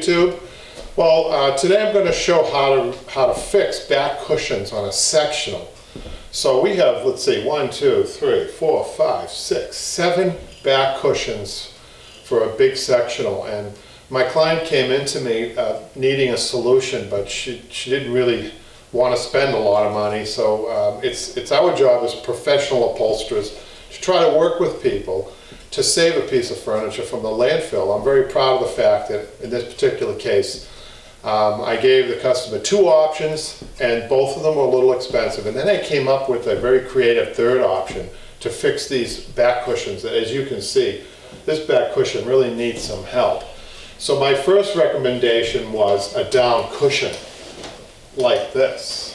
YouTube. Well, today I'm going to show how to fix back cushions on a sectional. So we have, let's see, 1, 2, 3, 4, 5, 6, 7 back cushions for a big sectional, and my client came into me needing a solution, but she didn't really want to spend a lot of money. So it's our job as professional upholsterers to try to work with people to save a piece of furniture from the landfill. I'm very proud of the fact that in this particular case, I gave the customer 2 options, and both of them were a little expensive. And then I came up with a very creative third option to fix these back cushions. That, as you can see, this back cushion really needs some help. So my first recommendation was a down cushion like this.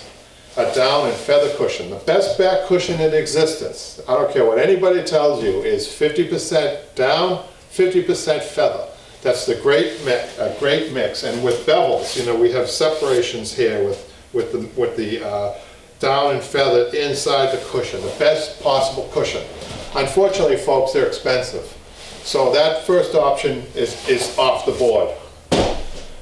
A down and feather cushion. The best back cushion in existence, I don't care what anybody tells you, is 50% down, 50% feather. That's the great mix, and with bevels, you know, we have separations here with the down and feather inside the cushion, the best possible cushion. Unfortunately, folks, they're expensive, so that first option is off the board.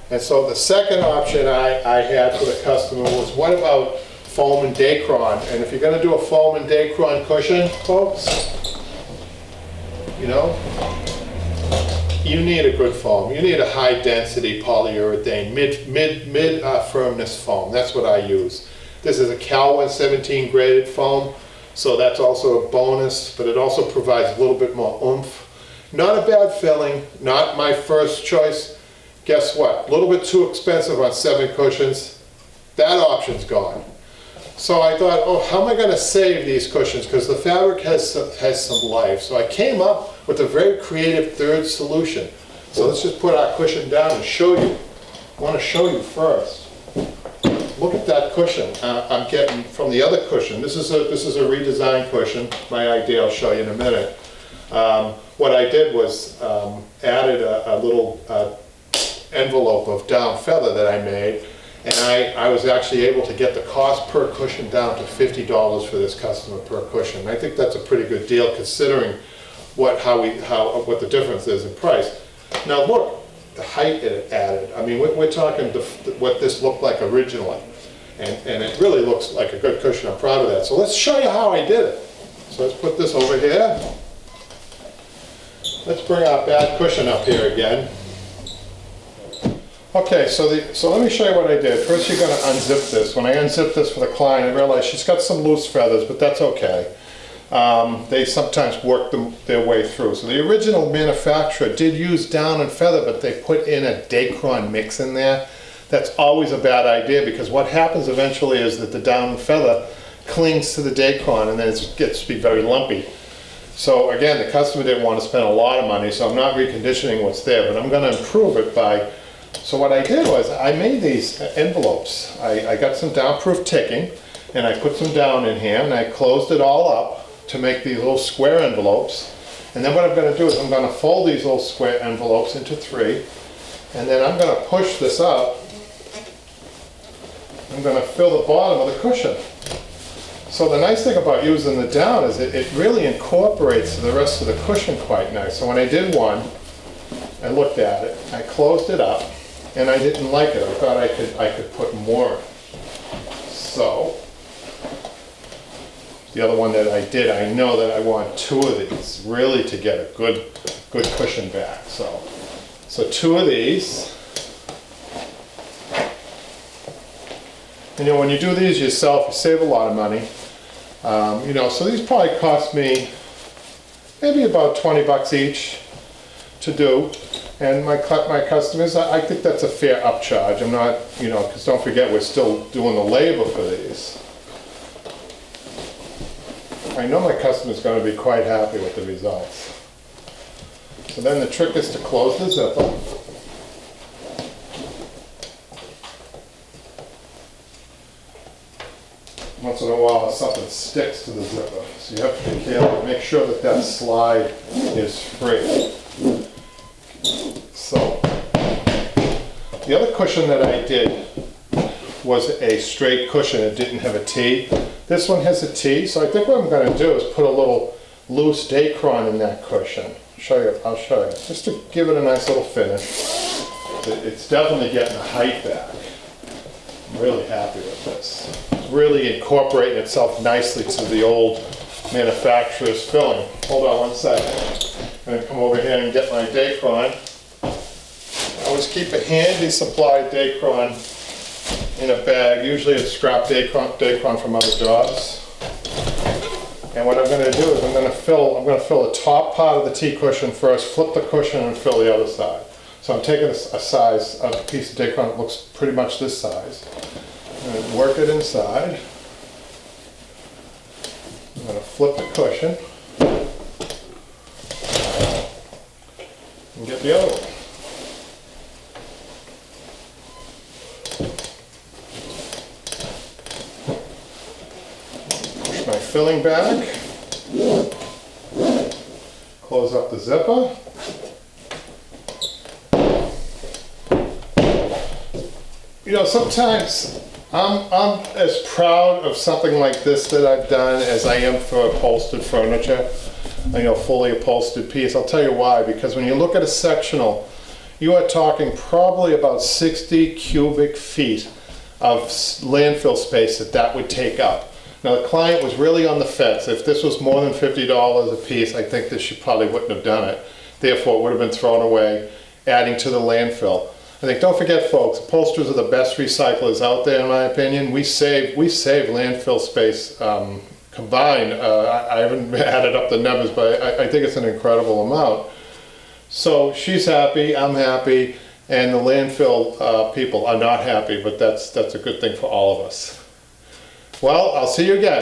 And so the second option I had for the customer was, what about foam and Dacron? And if you're going to do a foam and Dacron cushion, folks, you know, you need a good foam. You need a high density polyurethane, mid firmness foam. That's what I use. This is a Cal 117 graded foam, so that's also a bonus, but it also provides a little bit more oomph. Not a bad filling, not my first choice. Guess what? A little bit too expensive on 7 cushions. That option's gone. So I thought, oh, how am I going to save these cushions? Because the fabric has some life. So I came up with a very creative third solution. So let's just put our cushion down and show you. I want to show you first. Look at that cushion I'm getting from the other cushion. This is a redesigned cushion. My idea, I'll show you in a minute. What I did was added a little envelope of down feather that I made. And I was actually able to get the cost per cushion down to $50 for this customer per cushion. I think that's a pretty good deal considering what the difference is in price. Now look, the height it added. I mean, we're talking what this looked like originally, and it really looks like a good cushion. I'm proud of that. So let's show you how I did it. So let's put this over here. Let's bring our bad cushion up here again. Okay, so let me show you what I did. First, you're going to unzip this. When I unzip this for the client, I realized she's got some loose feathers, but that's okay. They sometimes work their way through. So the original manufacturer did use down and feather, but they put in a Dacron mix in there. That's always a bad idea, because what happens eventually is that the down and feather clings to the Dacron, and then it gets to be very lumpy. So again, the customer didn't want to spend a lot of money, so I'm not reconditioning what's there, but I'm going to improve it by... So what I did was I made these envelopes. I got some downproof ticking, and I put some down in here, and I closed it all up to make these little square envelopes. And then what I'm going to do is I'm going to fold these little square envelopes into 3, and then I'm going to push this up. I'm going to fill the bottom of the cushion. So the nice thing about using the down is it really incorporates the rest of the cushion quite nice. So when I did one, I looked at it, I closed it up, and I didn't like it. I thought I could put more. So the other one that I did, I know that I want 2 of these really to get a good cushion back. So 2 of these. You know, when you do these yourself, you save a lot of money. You know, so these probably cost me maybe about 20 bucks each to do. And my customers, I think that's a fair upcharge. I'm not, you know, because don't forget, we're still doing the labor for these. I know my customer's going to be quite happy with the results. So then the trick is to close the zipper. Once in a while, something sticks to the zipper. So you have to be careful, make sure that that slide is free. So, the other cushion that I did was a straight cushion. It didn't have a T. This one has a T, so I think what I'm going to do is put a little loose Dacron in that cushion. I'll show you, just to give it a nice little finish. it's definitely getting the height back. I'm really happy with this. It's really incorporating itself nicely to the old manufacturer's filling. Hold on one second. I'm going to come over here and get my Dacron. I always keep a handy supply of Dacron in a bag. Usually it's scrap Dacron from other jobs. And what I'm going to do is I'm going to fill the top part of the T cushion first, flip the cushion and fill the other side. So I'm taking a piece of Dacron that looks pretty much this size. I'm going to work it inside. I'm going to flip the cushion and get the other one. Push my filling back. Close up the zipper. You know, sometimes I'm as proud of something like this that I've done as I am for upholstered furniture, you know, fully upholstered piece. I'll tell you why, because when you look at a sectional, you are talking probably about 60 cubic feet of landfill space that would take up. Now the client was really on the fence. If this was more than $50 a piece, I think that she probably wouldn't have done it. Therefore, it would have been thrown away, adding to the landfill. I think, don't forget folks, upholsterers are the best recyclers out there in my opinion. We save landfill space combined. I haven't added up the numbers, but I think it's an incredible amount. So she's happy, I'm happy, and the landfill people are not happy, but that's a good thing for all of us. Well, I'll see you again.